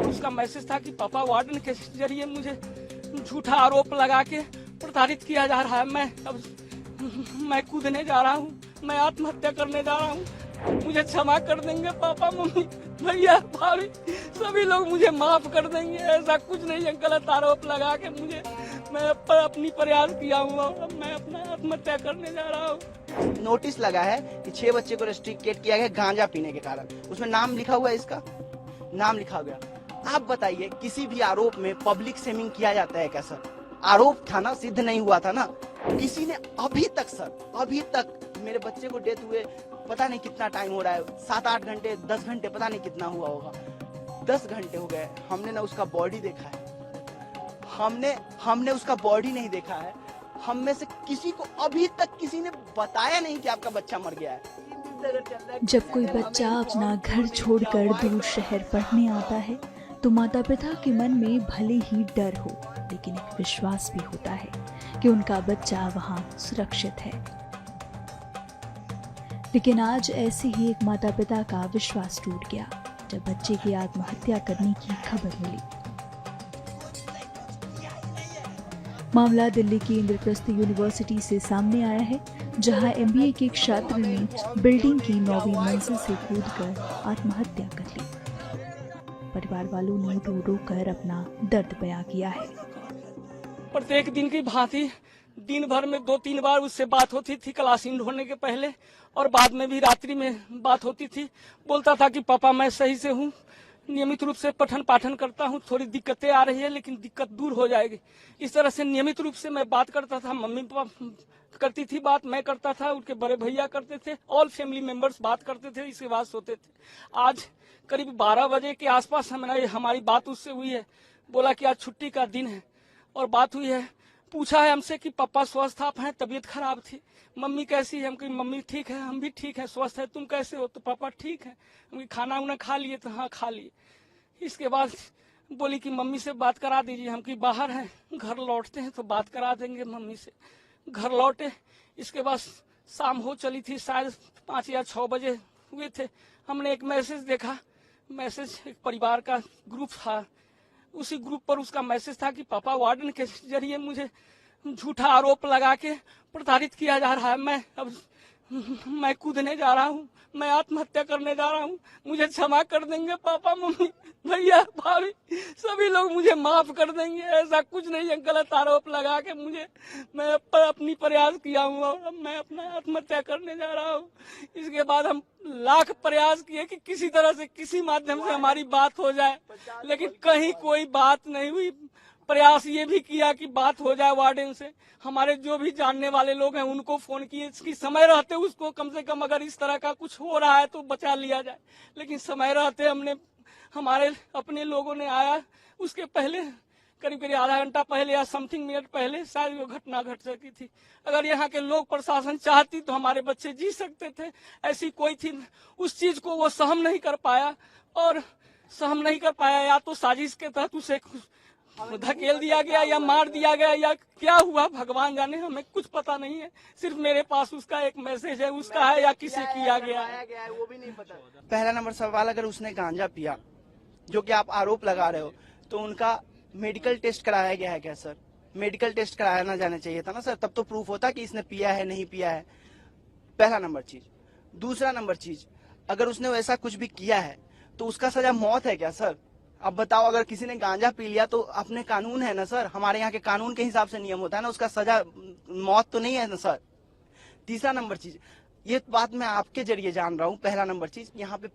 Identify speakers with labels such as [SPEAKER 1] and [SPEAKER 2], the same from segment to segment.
[SPEAKER 1] उसका मैसेज था कि पापा वार्डन के जरिए मुझे झूठा आरोप लगा के प्रताड़ित किया जा रहा है। मैं कूदने जा रहा हूँ, मैं आत्महत्या करने जा रहा हूँ। मुझे क्षमा कर देंगे पापा, मम्मी, भैया, भाभी, सभी लोग मुझे माफ कर देंगे। ऐसा कुछ नहीं है, गलत आरोप लगा के मैं अपनी प्रयास किया हूँ, अब मैं अपना आत्महत्या करने जा रहा हूँ।
[SPEAKER 2] नोटिस लगा है कि 6 बच्चे को रेस्ट्रिक्टेड किया गया गांजा पीने के कारण। उसमें नाम लिखा हुआ है, इसका नाम लिखा गया। आप बताइए, किसी भी आरोप में पब्लिक शेमिंग किया जाता है क्या सर? आरोप था ना, सिद्ध नहीं हुआ था ना। किसी ने अभी तक मेरे बच्चे को डेथ हुए पता नहीं कितना टाइम हो रहा है, 7-8 घंटे, 10 घंटे, पता नहीं कितना हुआ होगा। 10 घंटे हो गए, हमने ना उसका बॉडी देखा है, हमने उसका बॉडी नहीं देखा है। हम में से किसी को अभी तक किसी ने बताया नहीं कि आपका बच्चा मर गया है।
[SPEAKER 3] जब कोई बच्चा अपना घर छोड़कर दूर शहर पढ़ने आता है तो माता पिता के मन में भले ही डर हो, लेकिन एक विश्वास भी होता है कि उनका बच्चा वहां सुरक्षित है। लेकिन आज ऐसे ही एक माता पिता का विश्वास टूट गया जब बच्चे की आत्महत्या करने की खबर मिली। मामला दिल्ली की इंद्रप्रस्थ यूनिवर्सिटी से सामने आया है, जहां एमबीए के एक छात्र ने बिल्डिंग की 9वीं मंजिल से कूदकर आत्महत्या कर ली। परिवार वालों ने रो रो कर अपना दर्द बयां किया है।
[SPEAKER 1] प्रत्येक दिन की भांति दिन भर में 2-3 बार उससे बात होती थी, क्लासिंग होने के पहले और बाद में भी रात्रि में बात होती थी। बोलता था कि पापा मैं सही से हूँ, नियमित रूप से पठन पाठन करता हूँ, थोड़ी दिक्कतें आ रही है लेकिन दिक्कत दूर हो जाएगी। इस तरह से नियमित रूप से मैं बात करता था। मम्मी पापा करती थी बात, मैं करता था, उनके बड़े भैया करते थे, ऑल फैमिली मेंबर्स बात करते थे, इसके बाद सोते थे। आज करीब 12 बजे के आसपास हमारी बात उससे हुई है। बोला कि आज छुट्टी का दिन है और बात हुई है। पूछा है हमसे कि पापा स्वस्थ आप हैं, तबीयत खराब थी। मम्मी कैसी है? हम कही मम्मी ठीक है, हम भी ठीक है, स्वस्थ है। तुम कैसे हो? तो पापा ठीक है। हम खाना उना खा लिए? तो हाँ खा लिए। इसके बाद बोली कि मम्मी से बात करा दीजिए। हम की बाहर हैं, घर लौटते हैं तो बात करा देंगे मम्मी से। घर लौटे, इसके बाद शाम हो चली थी, शायद 5 या 6 बजे हुए थे। हमने एक मैसेज देखा, मैसेज एक परिवार का ग्रुप था, उसी ग्रुप पर उसका मैसेज था कि पापा वार्डन के जरिए मुझे झूठा आरोप लगा के प्रताड़ित किया जा रहा है। मैं कूदने जा रहा हूँ, मैं आत्महत्या करने जा रहा हूँ। मुझे क्षमा कर देंगे पापा, मम्मी, भैया, भाभी, सभी लोग मुझे माफ कर देंगे। ऐसा कुछ नहीं है, गलत आरोप लगा के मैं अपनी प्रयास किया हूँ, अब मैं अपना आत्महत्या करने जा रहा हूँ। इसके बाद हम लाख प्रयास किए कि किसी तरह से, किसी माध्यम से हमारी बात हो जाए, लेकिन कहीं कोई बात नहीं हुई। प्रयास ये भी किया कि बात हो जाए वार्डन से। हमारे जो भी जानने वाले लोग हैं उनको फोन किए कि समय रहते उसको कम से कम अगर इस तरह का कुछ हो रहा है तो बचा लिया जाए। लेकिन समय रहते हमारे अपने लोगों ने आया, उसके पहले करीब आधा घंटा पहले या समथिंग मिनट पहले शायद वो घटना घट सकी थी। अगर यहाँ के लोग प्रशासन चाहती तो हमारे बच्चे जी सकते थे। ऐसी कोई थी, उस चीज को वो सहन नहीं कर पाया, और सहन नहीं कर पाया या तो साजिश के तहत उसे धकेल दिया गया या मार दिया गया या क्या हुआ भगवान जाने, हमें कुछ पता नहीं है। सिर्फ मेरे पास उसका एक मैसेज है, उसका है या किसे किया गया है
[SPEAKER 2] वो भी नहीं पता। पहला नंबर सवाल, अगर उसने गांजा पिया जो कि आप आरोप लगा रहे हो तो उनका मेडिकल टेस्ट कराया गया है क्या सर? मेडिकल टेस्ट कराना जाना चाहिए था ना सर, तब तो प्रूफ होता कि इसने पिया है नहीं पिया है। पहला नंबर चीज। दूसरा नंबर चीज, अगर उसने वैसा कुछ भी किया है तो उसका सजा मौत है क्या सर? अब बताओ, अगर किसी ने गांजा पी लिया तो अपने कानून है ना सर, हमारे यहाँ के कानून के हिसाब से नियम होता है ना, उसका सजा मौत तो नहीं है ना सर। तीसरा नंबर चीज, ये बात मैं आपके जरिए जान रहा हूँ। पहला नंबर चीज, यहाँ पे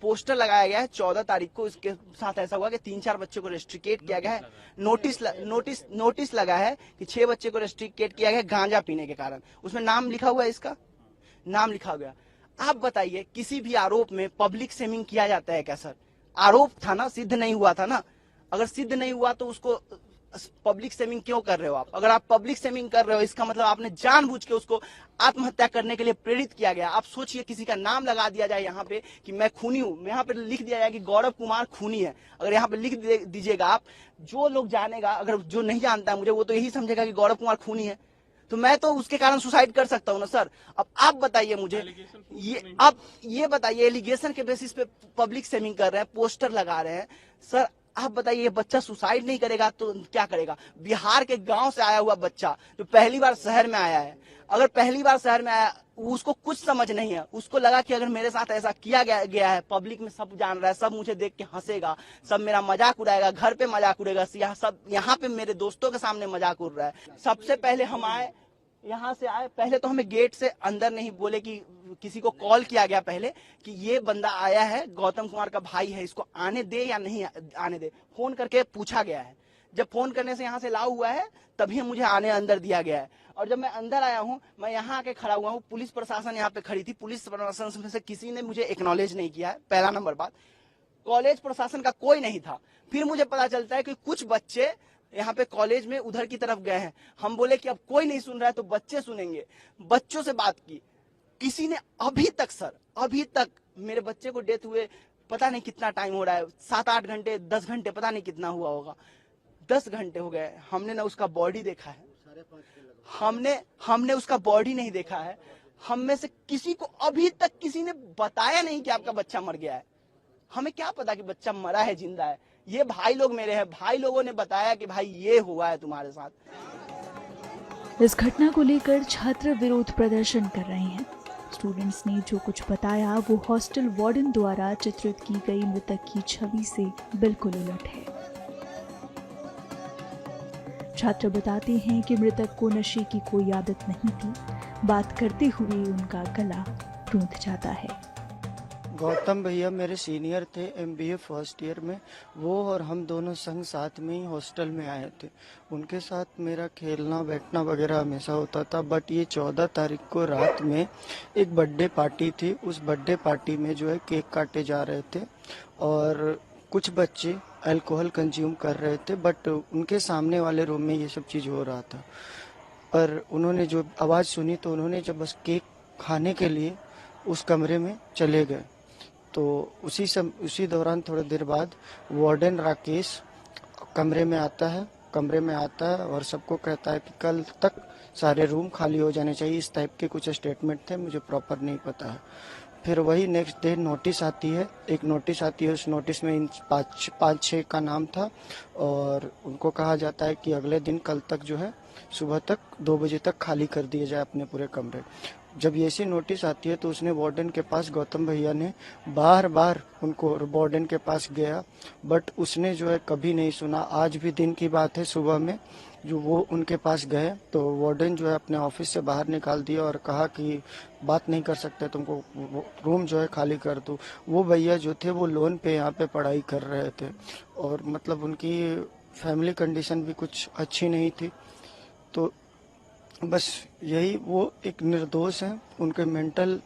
[SPEAKER 2] पोस्टर लगाया गया है 14 तारीख को। इसके साथ ऐसा हुआ कि 3-4 बच्चों को रेस्ट्रिकेट किया गया है। नोटिस लगा है कि 6 बच्चे को रेस्ट्रिकेट किया गया गांजा पीने के कारण। उसमें नाम लिखा हुआ है, इसका नाम लिखा गया। आप बताइए, किसी भी आरोप में पब्लिक शेमिंग किया जाता है क्या सर? आरोप था ना, सिद्ध नहीं हुआ था ना। अगर सिद्ध नहीं हुआ तो उसको पब्लिक शेमिंग क्यों कर रहे हो आप? अगर आप पब्लिक शेमिंग कर रहे हो इसका मतलब आपने जानबूझ के उसको आत्महत्या करने के लिए प्रेरित किया गया। आप सोचिए, किसी का नाम लगा दिया जाए यहाँ पे कि मैं खूनी हूँ, यहाँ पे लिख दिया जाए कि गौरव कुमार खूनी है। अगर यहाँ पे लिख दीजिएगा आप, जो लोग जानेगा, अगर जो नहीं जानता है मुझे, वो तो यही समझेगा कि गौरव कुमार खूनी है। तो मैं तो उसके कारण सुसाइड कर सकता हूँ ना सर। अब आप बताइए मुझे, ये आप ये बताइए, एलिगेशन के बेसिस पे पब्लिक सेमिंग कर रहे हैं, पोस्टर लगा रहे हैं सर। आप बताइए, ये बच्चा सुसाइड नहीं करेगा तो क्या करेगा? बिहार के गांव से आया हुआ बच्चा जो पहली बार शहर में आया है, अगर पहली बार शहर में आया, उसको कुछ समझ नहीं है, उसको लगा कि अगर मेरे साथ ऐसा किया गया है, पब्लिक में सब जान रहा है, सब मुझे देख के हंसेगा, सब मेरा मजाक उड़ाएगा, घर पे मजाक उड़ेगा, सब यहाँ पे मेरे दोस्तों के सामने मजाक उड़ रहा है। सबसे पहले हम आए, यहाँ से आए, पहले तो हमें गेट से अंदर नहीं बोले कि किसी को कॉल किया गया पहले कि ये बंदा आया है, गौतम कुमार का भाई है, इसको आने दे या नहीं आने दे। फोन करके पूछा गया है, जब फोन करने से यहाँ से अलाउ हुआ है तभी मुझे आने अंदर दिया गया है। और जब मैं अंदर आया हूँ, मैं यहाँ आके खड़ा हुआ हूँ, पुलिस प्रशासन यहाँ पे खड़ी थी, पुलिस प्रशासन में से किसी ने मुझे एक्नॉलेज नहीं किया है, पहला नंबर बात। कॉलेज प्रशासन का कोई नहीं था। फिर मुझे पता चलता है कि कुछ बच्चे यहाँ पे कॉलेज में उधर की तरफ गए हैं। हम बोले कि अब कोई नहीं सुन रहा है तो बच्चे सुनेंगे, बच्चों से बात की, किसी ने अभी तक सर, अभी तक मेरे बच्चे को डेथ हुए पता नहीं कितना टाइम हो रहा है, 7-8 घंटे 10 घंटे पता नहीं कितना हुआ होगा, 10 घंटे हो गए। हमने ना उसका बॉडी देखा है, हमने उसका बॉडी नहीं देखा है। हम में से किसी को अभी तक किसी ने बताया नहीं कि आपका बच्चा मर गया है। हमें क्या पता कि बच्चा मरा है जिंदा है? ये भाई लोग मेरे हैं, भाई लोगों ने बताया कि भाई ये हुआ है तुम्हारे साथ।
[SPEAKER 3] इस घटना को लेकर छात्र विरोध प्रदर्शन कर रहे हैं। स्टूडेंट्स ने जो कुछ बताया वो हॉस्टल वार्डन द्वारा चित्रित की गई मृतक की छवि से बिल्कुल उलट है। छात्र बताते हैं कि मृतक को नशे की कोई आदत नहीं थी, बात करते हुए उनका गला रूंध जाता है।
[SPEAKER 4] गौतम भैया मेरे सीनियर थे MBA फर्स्ट ईयर में, वो और हम दोनों संग साथ में ही हॉस्टल में आए थे। उनके साथ मेरा खेलना बैठना वगैरह हमेशा होता था। बट ये 14 तारीख को रात में एक बर्थडे पार्टी थी, उस बर्थडे पार्टी में जो है केक काटे जा रहे थे और कुछ बच्चे अल्कोहल कंज्यूम कर रहे थे, बट उनके सामने वाले रूम में ये सब चीज़ हो रहा था। पर उन्होंने जो आवाज़ सुनी तो उन्होंने जब बस केक खाने के लिए उस कमरे में चले गए, तो उसी दौरान थोड़ी देर बाद वार्डन राकेश कमरे में आता है और सबको कहता है कि कल तक सारे रूम खाली हो जाने चाहिए। इस टाइप के कुछ स्टेटमेंट थे, मुझे प्रॉपर नहीं पता है। फिर वही नेक्स्ट डे नोटिस आती है, उस नोटिस में इन 5-6 का नाम था और उनको कहा जाता है कि अगले दिन कल तक जो है सुबह तक 2 बजे तक खाली कर दिए जाए अपने पूरे कमरे। जब ये ऐसी नोटिस आती है तो उसने वार्डन के पास, गौतम भैया ने बार उनको वार्डन के पास गया, बट उसने जो है कभी नहीं सुना। आज भी दिन की बात है, सुबह में जो वो उनके पास गए तो वार्डन जो है अपने ऑफिस से बाहर निकाल दिया और कहा कि बात नहीं कर सकते, तुमको रूम जो है खाली कर दो। वो भैया जो थे वो लोन पे यहाँ पे पढ़ाई कर रहे थे और मतलब उनकी फैमिली कंडीशन भी कुछ अच्छी नहीं थी। तो बस यही, वो एक निर्दोष हैं, उनके मेंटल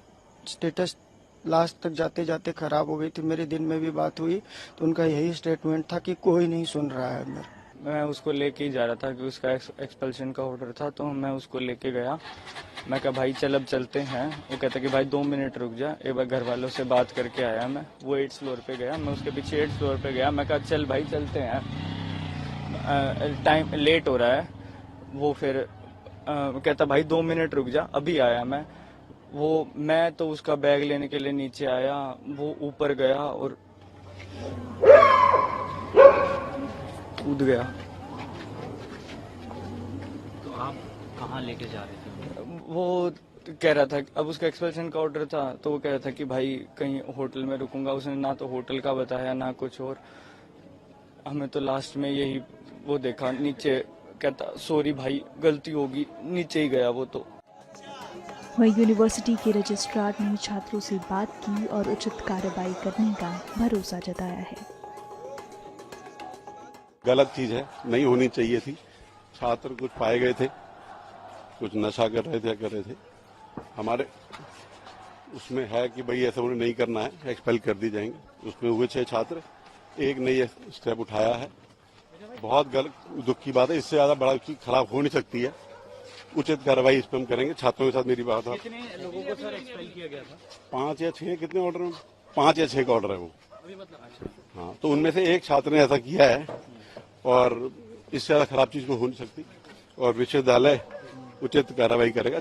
[SPEAKER 4] स्टेटस लास्ट तक जाते जाते खराब हो गई थी। मेरे दिन में भी बात हुई तो उनका यही स्टेटमेंट था कि कोई नहीं सुन रहा है मेरा।
[SPEAKER 5] मैं उसको लेके ही जा रहा था कि उसका एक्सपल्शन का ऑर्डर था, तो मैं उसको लेके गया। मैं कहा भाई चल अब चलते हैं। वो कहता कि भाई 2 मिनट रुक जा, एक बार घर वालों से बात करके आया मैं। वो 8th फ्लोर पे गया, मैं उसके पीछे 8th फ्लोर पे गया। मैं कहा चल भाई चलते हैं, टाइम लेट हो रहा है। वो फिर कहता भाई 2 मिनट रुक जा, अभी आया मैं तो उसका बैग लेने के लिए नीचे आया, वो ऊपर गया और कूद गया।
[SPEAKER 6] तो आप कहाँ लेके जा रहे थे?
[SPEAKER 5] वो कह रहा था, अब उसका एक्सपल्शन का ऑर्डर था तो वो कह रहा था कि भाई कहीं होटल में रुकूंगा। उसने ना तो होटल का बताया ना कुछ और। हमें तो लास्ट में यही वो देखा, नीचे कहता सॉरी भाई गलती होगी, नीचे ही गया वो। तो
[SPEAKER 3] वहीं यूनिवर्सिटी के रजिस्ट्रार ने छात्रों से बात की और उचित कार्रवाई करने का भरोसा जताया है।
[SPEAKER 7] गलत चीज है, नहीं होनी चाहिए थी। छात्र कुछ पाए गए थे, कुछ नशा कर रहे थे। हमारे उसमें है कि भाई ऐसा उन्हें नहीं करना है, एक्सपेल कर दी जाएंगे। उसमें हुए 6 छात्र, एक ने ये स्टेप उठाया है। बहुत गलत, दुख की बात है। इससे ज्यादा बड़ा चीज खराब हो नहीं सकती है। उचित कार्रवाई इस पर हम करेंगे। छात्रों के साथ मेरी बात है।
[SPEAKER 6] कितने लोगों को सर एक्सपेल किया गया था?
[SPEAKER 7] 5 या 6 कितने ऑर्डर है? 5 या 6 का ऑर्डर है वो। हाँ, तो उनमें से एक छात्र ने ऐसा किया है और इससे ज्यादा खराब चीज को हो नहीं सकती। और विश्वविद्यालय उचित कार्रवाई करेगा।